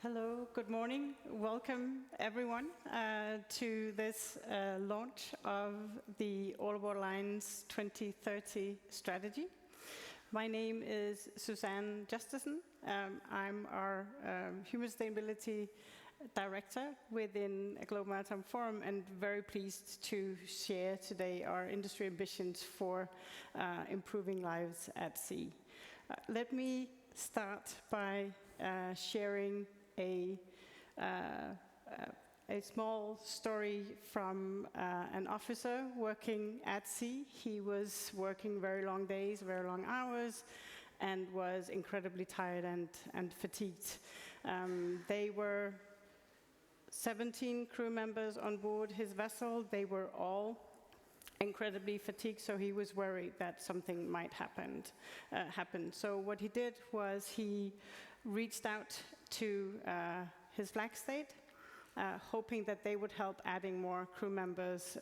Hello, good morning. Welcome everyone to this launch of the All Aboard Alliance 2030 strategy. My name is Susanne Justesen. I'm our Human Sustainability Director within a Global Maritime Forum, and very pleased to share today our industry ambitions for improving lives at sea. Let me start by sharing a small story from an officer working at sea. He was working very long days, very long hours, and was incredibly tired and fatigued. They were 17 crew members on board his vessel. They were all incredibly fatigued, so he was worried that something might happen. So what he did was he reached out to his flag state, hoping that they would help adding more crew members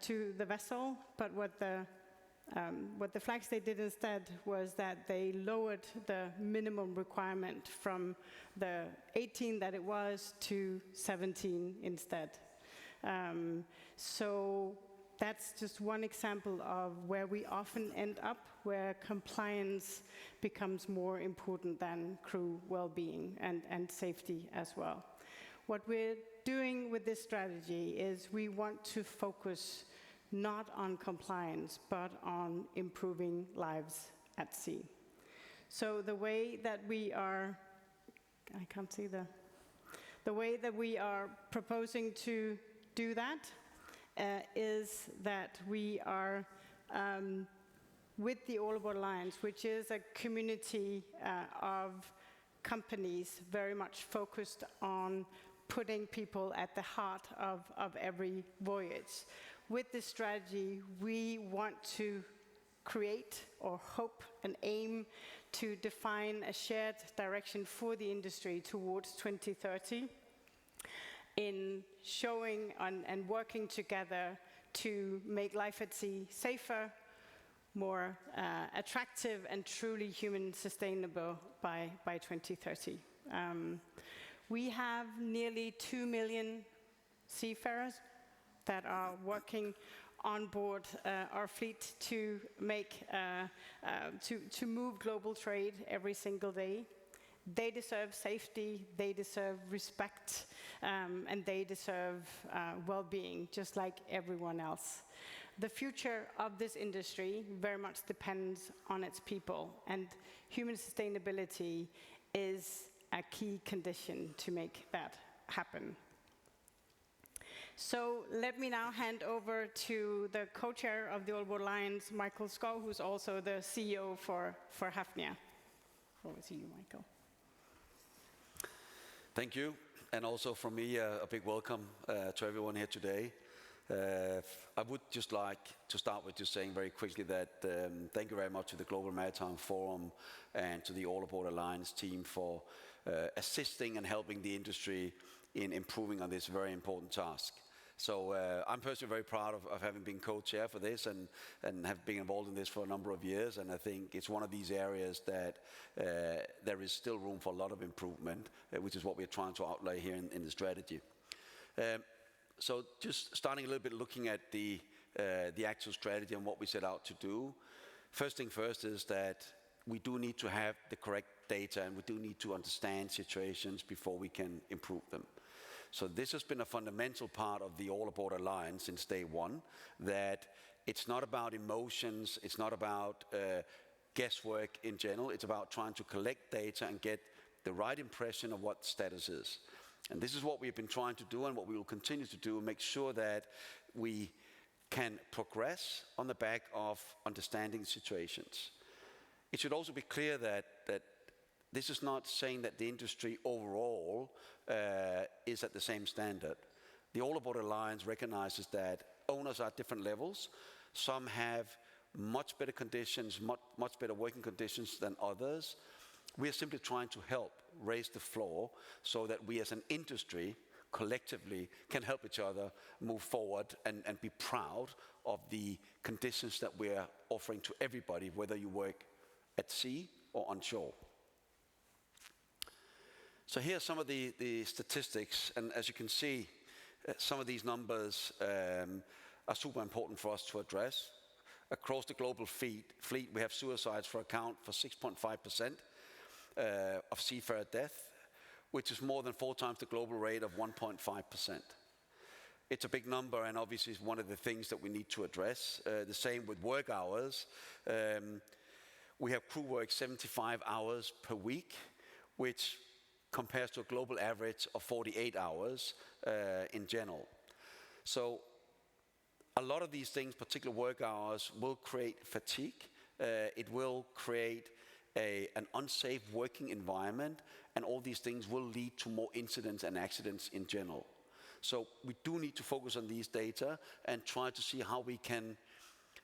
to the vessel. But what the flag state did instead was that they lowered the minimum requirement from the 18 that it was to 17 instead. So that's just one example of where we often end up, where compliance becomes more important than crew well-being and safety as well. What we're doing with this strategy is we want to focus not on compliance, but on improving lives at sea. So the way that we are, the way that we are proposing to do that is that we are with the All Aboard Alliance, which is a community of companies very much focused on putting people at the heart of every voyage. With this strategy, we want to create or hope and aim to define a shared direction for the industry towards 2030, in showing and working together to make life at sea safer, more attractive, and truly human sustainable by 2030. We have nearly 2 million seafarers that are working on board our fleet to make to move global trade every single day. They deserve safety, they deserve respect, and they deserve well-being, just like everyone else. The future of this industry very much depends on its people, and human sustainability is a key condition to make that happen. So let me now hand over to the co-chair of the All Aboard Alliance, Mikael Skov, who's also the CEO for Hafnia. Over to you, Mikael. Thank you, and also from me, a big welcome to everyone here today. I would just like to start with just saying very quickly that thank you very much to the Global Maritime Forum and to the All Aboard Alliance team for assisting and helping the industry in improving on this very important task. So I'm personally very proud of having been co-chair for this and have been involved in this for a number of years, and I think it's one of these areas that there is still room for a lot of improvement, which is what we're trying to outlay here in the strategy. So just starting a little bit looking at the actual strategy and what we set out to do. First thing first is that we do need to have the correct data, and we do need to understand situations before we can improve them. So this has been a fundamental part of the All Aboard Alliance since day one, that it's not about emotions, it's not about guesswork in general, it's about trying to collect data and get the right impression of what status is. And this is what we've been trying to do and what we will continue to do, make sure that we can progress on the back of understanding situations. It should also be clear that this is not saying that the industry overall is at the same standard. The All Aboard Alliance recognizes that owners are at different levels. Some have much better conditions, much better working conditions than others. We are simply trying to help raise the floor so that we as an industry collectively can help each other move forward and be proud of the conditions that we are offering to everybody, whether you work at sea or on shore. So here are some of the statistics, and as you can see, some of these numbers are super important for us to address. Across the global fleet, we have suicides for account for 6.5% of seafarer death, which is more than 4 times the global rate of 1.5%. It's a big number, and obviously it's one of the things that we need to address. The same with work hours. We have crew work 75 hours per week, which compares to a global average of 48 hours in general. So a lot of these things, particularly work hours, will create fatigue. It will create an unsafe working environment, and all these things will lead to more incidents and accidents in general. So we do need to focus on these data and try to see how we can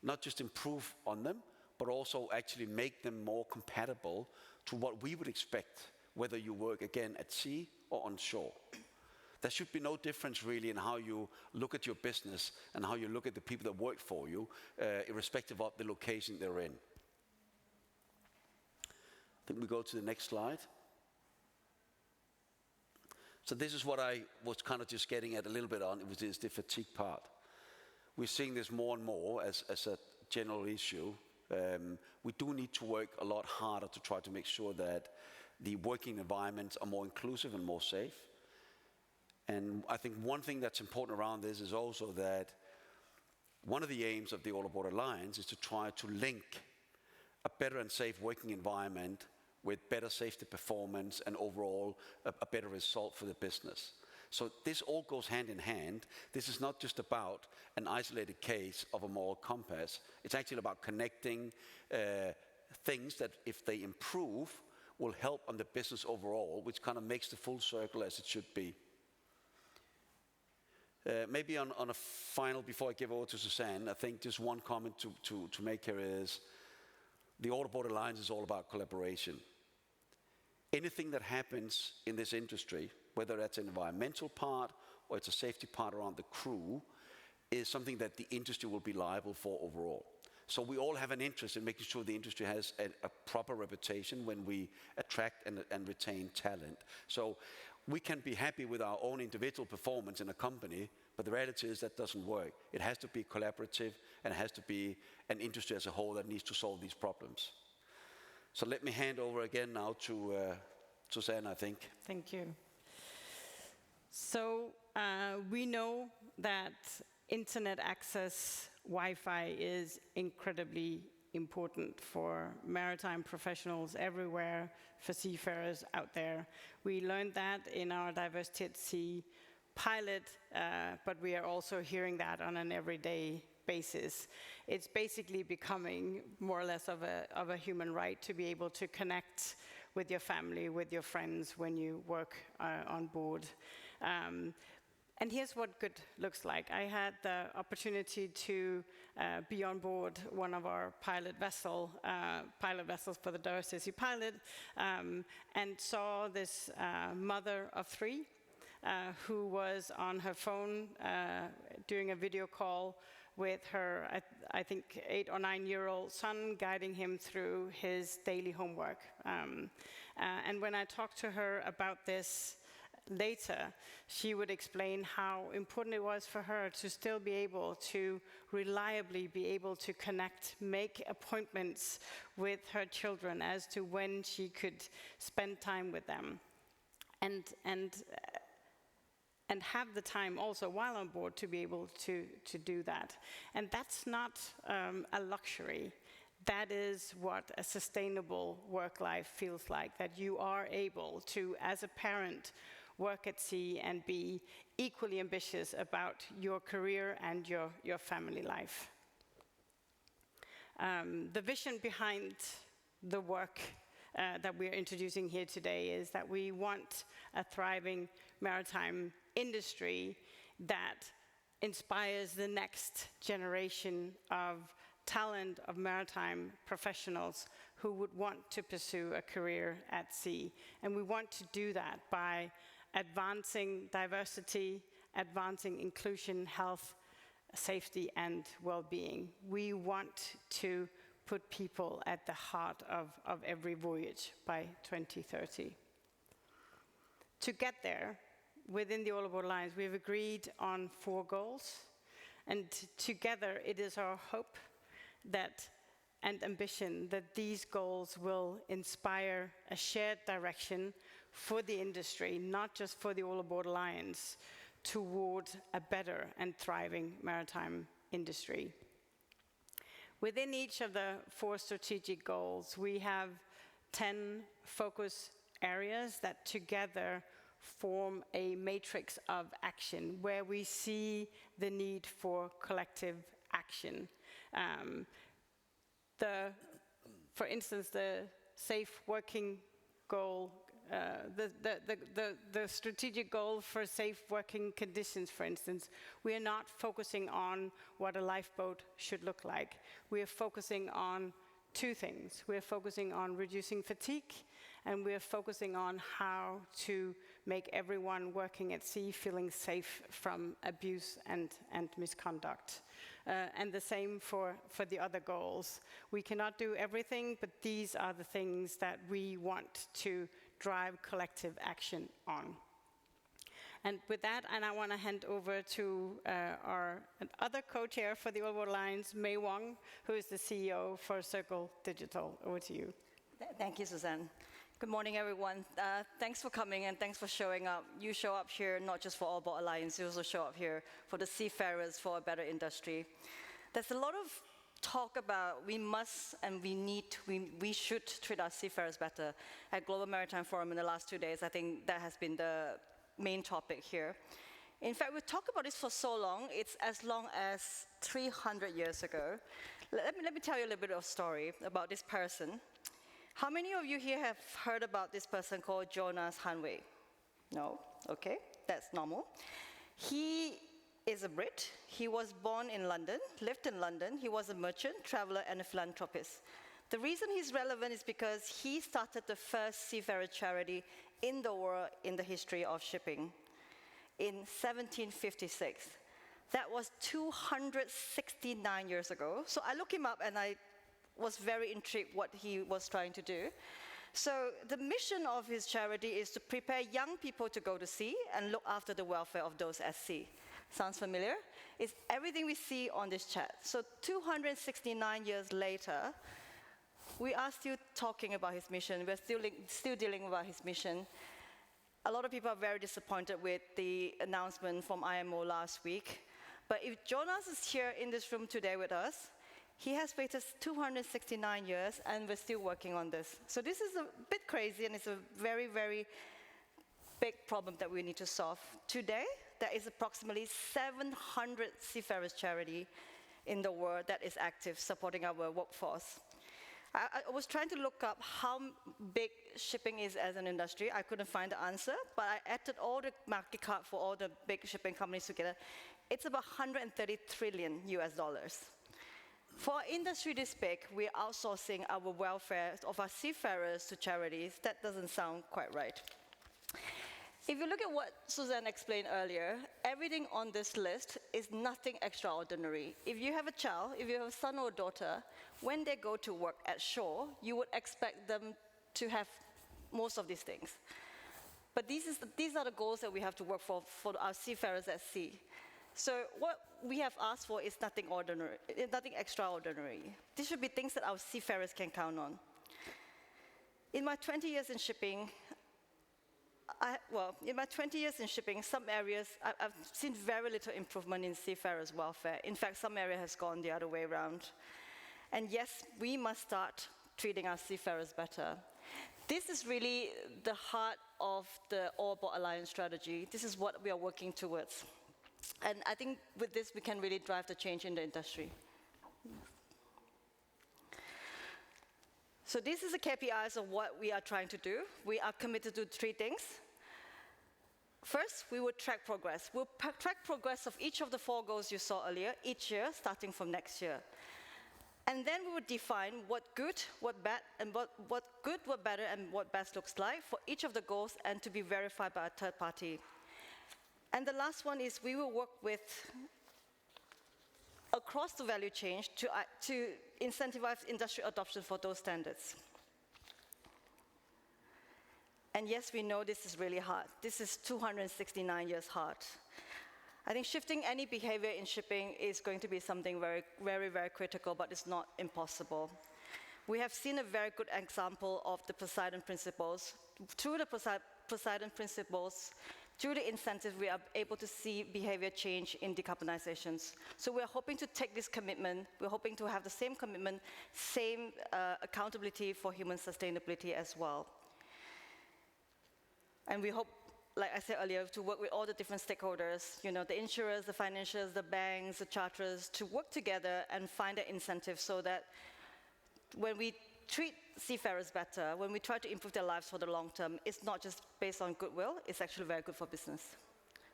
not just improve on them, but also actually make them more compatible to what we would expect, whether you work again at sea or on shore. There should be no difference really in how you look at your business and how you look at the people that work for you, irrespective of the location they're in. I think we go to the next slide. So this is what I was kind of just getting at a little bit on, which is the fatigue part. We're seeing this more and more as a general issue. We do need to work a lot harder to try to make sure that the working environments are more inclusive and more safe. And I think one thing that's important around this is also that one of the aims of the All Aboard Alliance is to try to link a better and safe working environment with better safety performance and overall a better result for the business. So this all goes hand in hand. This is not just about an isolated case of a moral compass. It's actually about connecting things that, if they improve, will help on the business overall, which kind of makes the full circle as it should be. Maybe on a final, before I give over to Susanne, I think just one comment to make here is the All Aboard Alliance is all about collaboration. Anything that happens in this industry, whether that's an environmental part or it's a safety part around the crew, is something that the industry will be liable for overall. So we all have an interest in making sure the industry has a proper reputation when we attract and retain talent. So we can be happy with our own individual performance in a company, but the reality is that doesn't work. It has to be collaborative, and it has to be an industry as a whole that needs to solve these problems. So let me hand over again now to Susanne, I think. Thank you. So we know that internet access, Wi-Fi, is incredibly important for maritime professionals everywhere, for seafarers out there. We learned that in our Diversity at Sea pilot, but we are also hearing that on an everyday basis. It's basically becoming more or less of a human right to be able to connect with your family, with your friends when you work on board. And here's what good looks like. I had the opportunity to be on board one of our pilot vessels for the Diversity at Sea pilot, and saw this mother of 3 who was on her phone doing a video call with her, I think, 8 or 9-year-old son, guiding him through his daily homework. And when I talked to her about this later, she would explain how important it was for her to still be able to reliably be able to connect, make appointments with her children as to when she could spend time with them. And have the time also while on board to be able to do that. And that's not a luxury. That is what a sustainable work life feels like, that you are able to, as a parent, work at sea and be equally ambitious about your career and your family life. The vision behind the work that we're introducing here today is that we want a thriving maritime industry that inspires the next generation of talent, of maritime professionals who would want to pursue a career at sea. And we want to do that by advancing diversity, advancing inclusion, health, safety, and well-being. We want to put people at the heart of every voyage by 2030. To get there, within the All Aboard Alliance, we've agreed on 4 goals. And together, it is our hope that and ambition that these goals will inspire a shared direction for the industry, not just for the All Aboard Alliance, toward a better and thriving maritime industry. Within each of the 4 strategic goals, we have 10 focus areas that together form a matrix of action where we see the need for collective action. For instance, the safe working goal, the strategic goal for safe working conditions, for instance, we are not focusing on what a lifeboat should look like. We are focusing on 2 things. We are focusing on reducing fatigue, and we are focusing on how to make everyone working at sea feeling safe from abuse and misconduct. And the same for the other goals. We cannot do everything, but these are the things that we want to drive collective action on. And with that, and I want to hand over to our other co-chair for the All Aboard Alliance, Wong, who is the CEO for Circle Digital. Over to you. Thank you, Susanne. Good morning, everyone. Thanks for coming and thanks for showing up. You show up here not just for All Aboard Alliance, you also show up here for the seafarers for a better industry. There's a lot of talk about we must and we should treat our seafarers better. At Global Maritime Forum in the last 2 days, I think that has been the main topic here. In fact, we've talked about this for so long, it's as long as 300 years ago. Let me tell you a little bit of a story about this person. How many of you here have heard about this person called Jonas Hanway? No? Okay, that's normal. He is a Brit. He was born in London, lived in London. He was a merchant, traveler, and a philanthropist. The reason he's relevant is because he started the first seafarer charity in the world in the history of shipping in 1756. That was 269 years ago. So I looked him up and I was very intrigued what he was trying to do. So the mission of his charity is to prepare young people to go to sea and look after the welfare of those at sea. Sounds familiar? It's everything we see on this chat. So 269 years later, we are still talking about his mission. We're still dealing about his mission. A lot of people are very disappointed with the announcement from IMO last week. But if Jonas is here in this room today with us, he has waited 269 years, and we're still working on this. So this is a bit crazy, and it's a very, very big problem that we need to solve. Today, there is approximately 700 seafarers charity in the world that is active, supporting our workforce. I was trying to look up how big shipping is as an industry. I couldn't find the answer, but I added all the market cap for all the big shipping companies together. It's about 130 trillion US dollars. For an industry this big, we're outsourcing our welfare of our seafarers to charities. That doesn't sound quite right. If you look at what Susanne explained earlier, everything on this list is nothing extraordinary. If you have a child, if you have a son or a daughter, when they go to work at shore, you would expect them to have most of these things. But these are the goals that we have to work for our seafarers at sea. So what we have asked for is nothing ordinary, nothing extraordinary. These should be things that our seafarers can count on. In my 20 years in shipping, some areas, I've seen very little improvement in seafarers' welfare. In fact, some area has gone the other way around. And yes, we must start treating our seafarers better. This is really the heart of the All Aboard Alliance strategy. This is what we are working towards. And I think with this, we can really drive the change in the industry. So this is the KPIs of what we are trying to do. We are committed to 3 things. First, we will track progress. We'll track progress of each of the 4 goals you saw earlier, each year, starting from next year. And then we would define what good, what bad, and what good, what better, and what best looks like for each of the goals, and to be verified by a third party. And the last one is we will work with across the value chain to incentivize industry adoption for those standards. And yes, we know this is really hard. This is 269 years hard. I think shifting any behavior in shipping is going to be something very, very, very critical, but it's not impossible. We have seen a very good example of the Poseidon Principles. Through the Poseidon Principles, through the incentives, we are able to see behavior change in decarbonizations. So we're hoping to take this commitment, we're hoping to have the same commitment, same accountability for human sustainability as well. And we hope, like I said earlier, to work with all the different stakeholders, the insurers, the financials, the banks, the charterers, to work together and find an incentive so that when we treat seafarers better, when we try to improve their lives for the long term, it's not just based on goodwill, it's actually very good for business.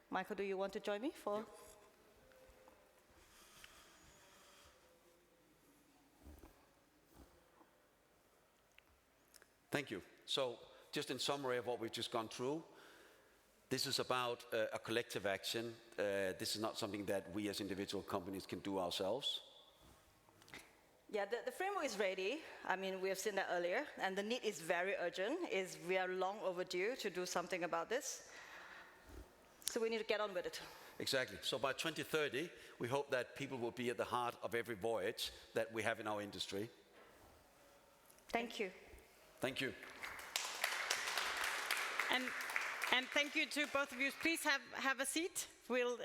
Mikael, do you want to join me for? Yep. Thank you. So, just in summary of what we've just gone through, this is about a collective action. This is not something that we as individual companies can do ourselves. Yeah, the framework is ready. I mean, we have seen that earlier, and the need is very urgent. We are long overdue to do something about this. So we need to get on with it. Exactly. So by 2030, we hope that people will be at the heart of every voyage that we have in our industry. Thank you. Thank you. And thank you to both of you. Please have a seat. We'll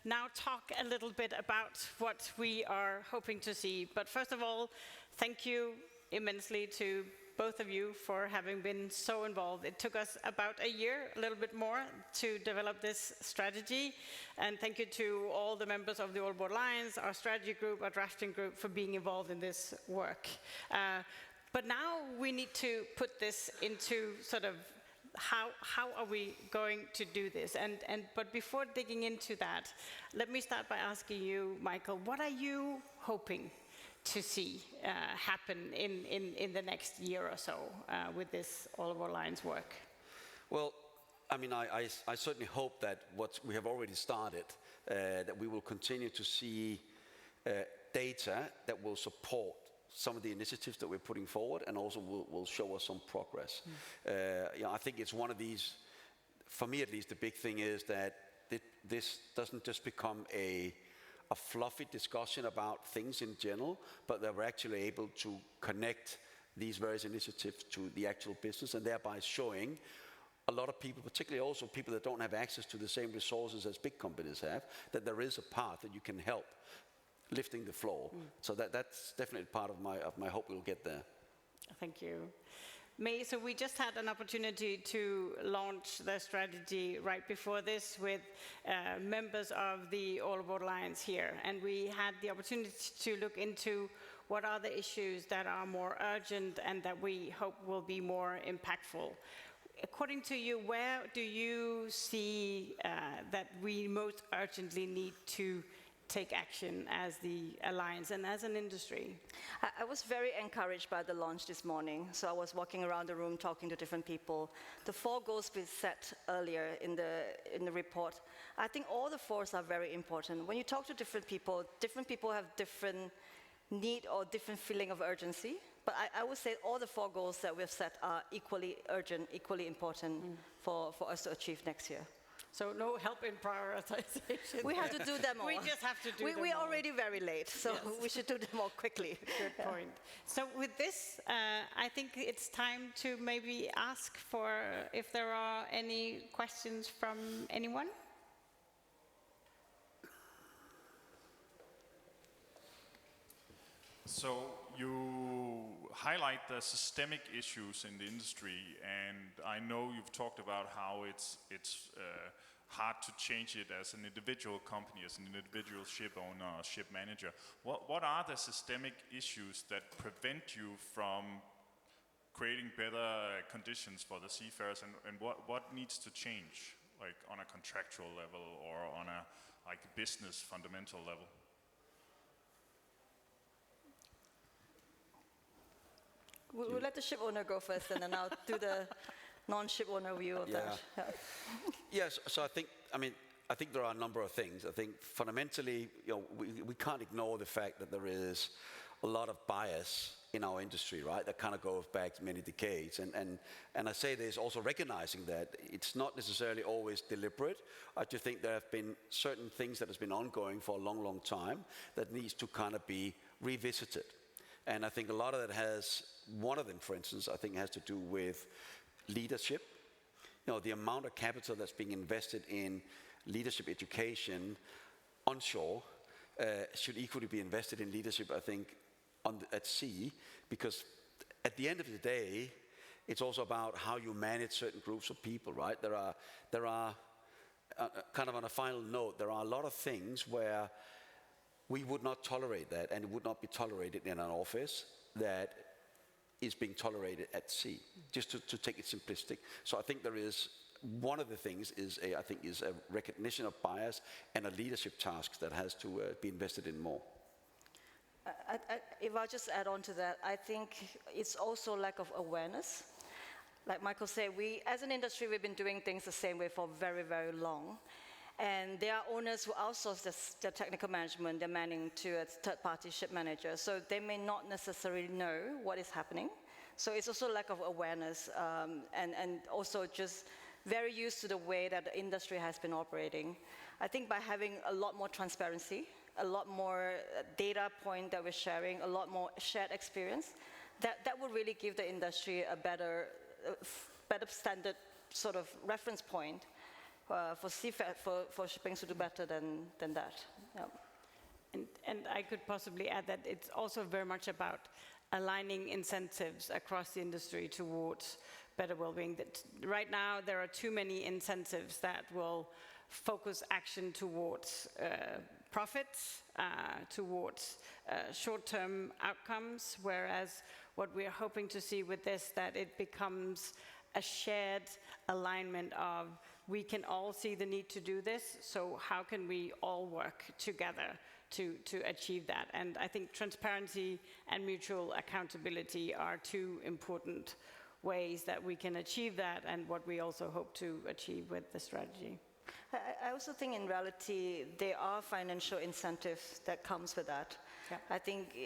now talk a little bit about what we are hoping to see. But first of all, thank you immensely to both of you for having been so involved. It took us about a year, a little bit more, to develop this strategy. And thank you to all the members of the All Aboard Alliance, our strategy group, our drafting group, for being involved in this work. But now we need to put this into sort of how are we going to do this? But before digging into that, let me start by asking you, Mikael, what are you hoping to see happen in the next year or so with this All Aboard Alliance work? Well, I mean, I certainly hope that what we have already started, that we will continue to see data that will support some of the initiatives that we're putting forward, and also will show us some progress. I think it's one of these, for me at least, the big thing is that this doesn't just become a fluffy discussion about things in general, but that we're actually able to connect these various initiatives to the actual business, and thereby showing a lot of people, particularly also people that don't have access to the same resources as big companies have, that there is a path that you can help lifting the floor. So that's definitely part of my hope we'll get there. Thank you. Meei, so we just had an opportunity to launch the strategy right before this with members of the All Aboard Alliance here. And we had the opportunity to look into what are the issues that are more urgent and that we hope will be more impactful. According to you, where do you see that we most urgently need to take action as the Alliance and as an industry? I was very encouraged by the launch this morning. So I was walking around the room talking to different people. The 4 goals we set earlier in the report, I think all the 4s are very important. When you talk to different people have different need or different feeling of urgency. But I would say all the 4 goals that we've set are equally urgent, equally important for us to achieve next year. So no help in prioritization. We have to do them all. We just have to do them all. We're already very late, so yes. We should do them all quickly. Good point. So with this, I think it's time to maybe ask for if there are any questions from anyone. So you highlight the systemic issues in the industry, and I know you've talked about how it's hard to change it as an individual company, as an individual ship owner or ship manager. What are the systemic issues that prevent you from creating better conditions for the seafarers, and what needs to change, like on a contractual level or on a business fundamental level? We'll let the ship owner go first, and then I'll do the non-ship owner view of that. Yeah. Yes, so I think there are a number of things. I think fundamentally, we can't ignore the fact that there is a lot of bias in our industry, right? That kind of goes back many decades. And I say this also recognizing that it's not necessarily always deliberate. I just think there have been certain things that has been ongoing for a long, long time that needs to kind of be revisited. And I think a lot of that has, one of them, for instance, I think has to do with leadership. You know, the amount of capital that's being invested in leadership education onshore should equally be invested in leadership, I think, at sea, because at the end of the day, it's also about how you manage certain groups of people, right? There are kind of on a final note, there are a lot of things where we would not tolerate that, and it would not be tolerated in an office that is being tolerated at sea, just to take it simplistic. So I think there is, one of the things is a recognition of bias and a leadership task that has to be invested in more. If I just add on to that, I think it's also lack of awareness. Like Michael said, we, as an industry, we've been doing things the same way for very, very long. And there are owners who outsource their technical management, their manning to a third-party ship manager. So they may not necessarily know what is happening. So it's also lack of awareness and also just very used to the way that the industry has been operating. I think by having a lot more transparency, a lot more data point that we're sharing, a lot more shared experience, that would really give the industry a better standard sort of reference point for shipping to do better than that. Yep. And I could possibly add that it's also very much about aligning incentives across the industry towards better well-being. That right now there are too many incentives that will focus action towards profits, towards short-term outcomes, whereas what we are hoping to see with this, that it becomes a shared alignment of we can all see the need to do this, so how can we all work together to achieve that? And I think transparency and mutual accountability are two important ways that we can achieve that, and what we also hope to achieve with the strategy. I also think in reality there are financial incentives that comes with that. Yeah. I think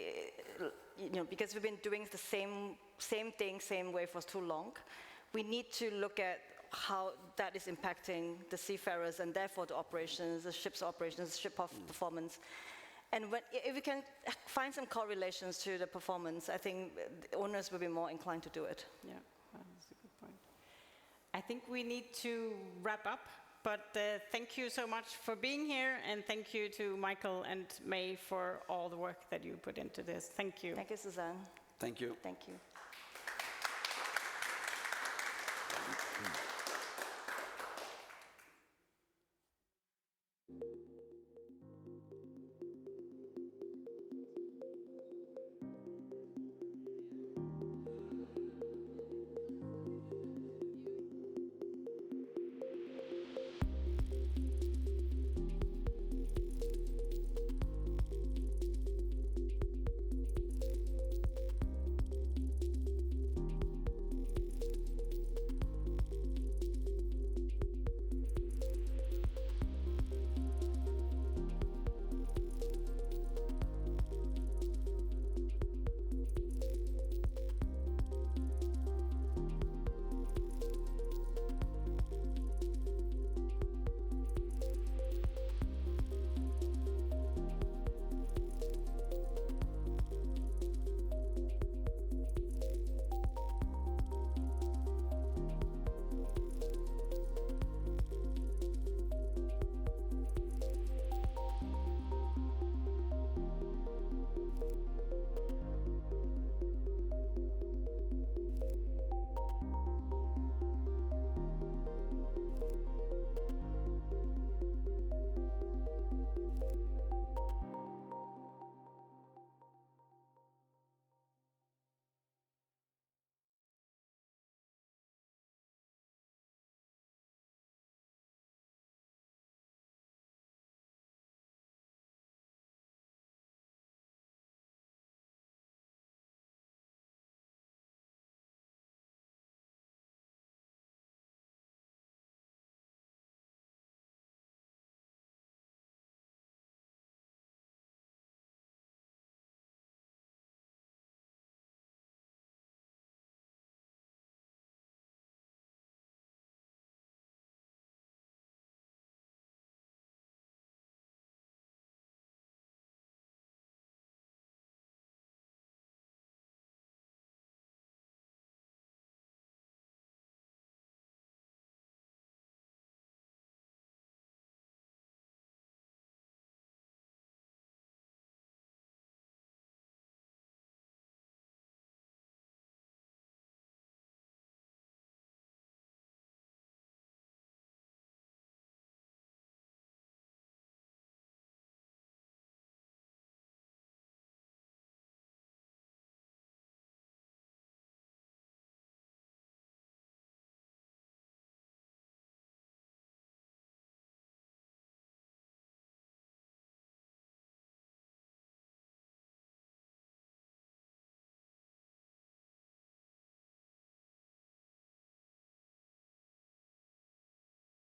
because we've been doing the same thing, same way for too long, we need to look at how that is impacting the seafarers and therefore the operations, the ship's operations, the ship performance. And if we can find some correlations to the performance, I think the owners will be more inclined to do it. Yeah, that's a good point. I think we need to wrap up, but thank you so much for being here, and thank you to Mikael and Meei for all the work that you put into this. Thank you. Thank you, Susanne. Thank you. Thank you.